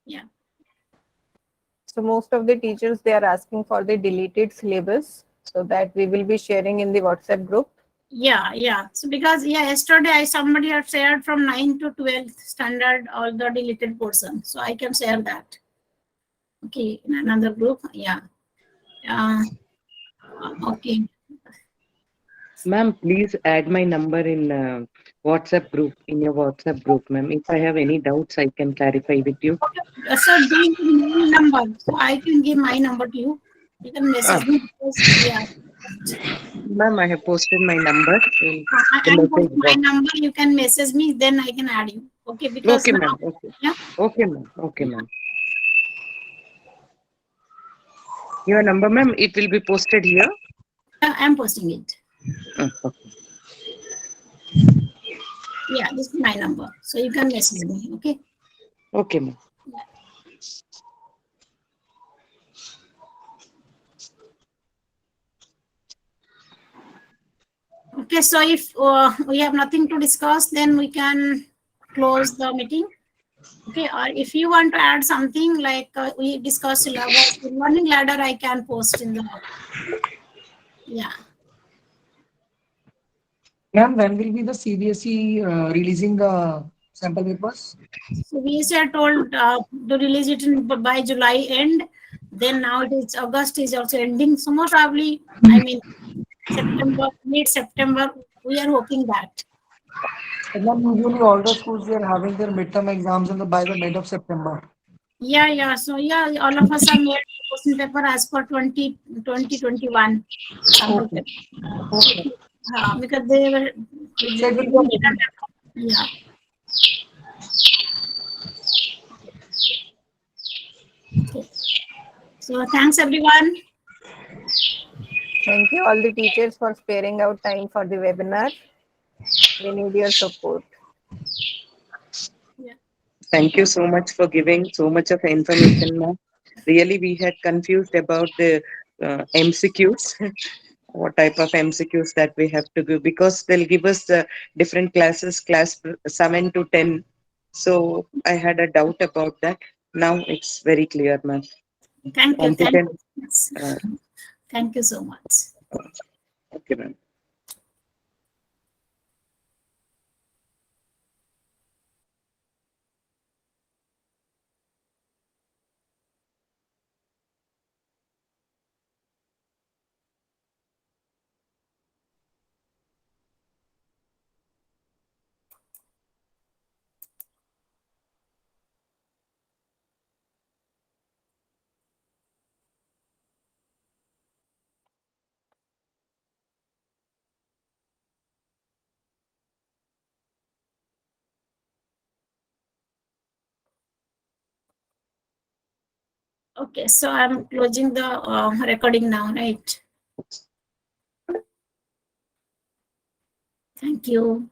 Yeah. So most of the teachers, they are asking for the deleted syllabus so that we will be sharing in the WhatsApp group. Yeah, yeah. So because yesterday somebody had shared from 9 to 12th standard all the deleted portion. So I can share that. Okay, in another group. Yeah. Uh, okay. Ma'am, please add my number in WhatsApp group, in your WhatsApp group, ma'am. If I have any doubts, I can clarify with you. So do you need my number? So I can give my number to you. You can Ah, message me because ma'am, I have posted my number in the I'm posting message my box. number. You can message me, then I can add you. Okay, because Okay, now, ma'am. Okay. yeah, Okay, ma'am. Okay, yeah, ma'am. Your number, ma'am, it will be posted here. I'm posting it. Okay. Yeah, this is my number. So you can message me. Okay. Okay, ma'am. Okay, so if we have nothing to discuss, then we can close the meeting. Okay, or if you want to add something like we discussed syllabus, the learning ladder, I can post in the yeah. Ma'am, when will be the CBSE releasing the sample papers? So we said told to release it by July end. Then now it is August is also ending. So most probably, I mean September, mid September, we are hoping that. And then usually all the schools they are having their midterm exams by the mid of September. Yeah, yeah. So yeah, all of us are made question paper as per 2021 sample Okay. paper. Okay. Because they were So it will be a meeting. yeah. Okay. So thanks everyone. Thank you all the teachers for sparing out time for the webinar. We need your support. Yeah. Thank you so much for giving so much of information, ma'am. Really, we had confused about the MCQs, what type of MCQs that we have to do, because they'll give us the different classes, class 7 to 10. So I had a doubt about that. Now it's very clear, ma'am. Thank you. Thank Competent. you. Uh, Thank you so much. okay, ma'am. Okay, so I'm closing the recording now, right? Thank you.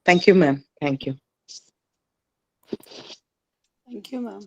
Thank you, ma'am. Thank you. Thank you, ma'am.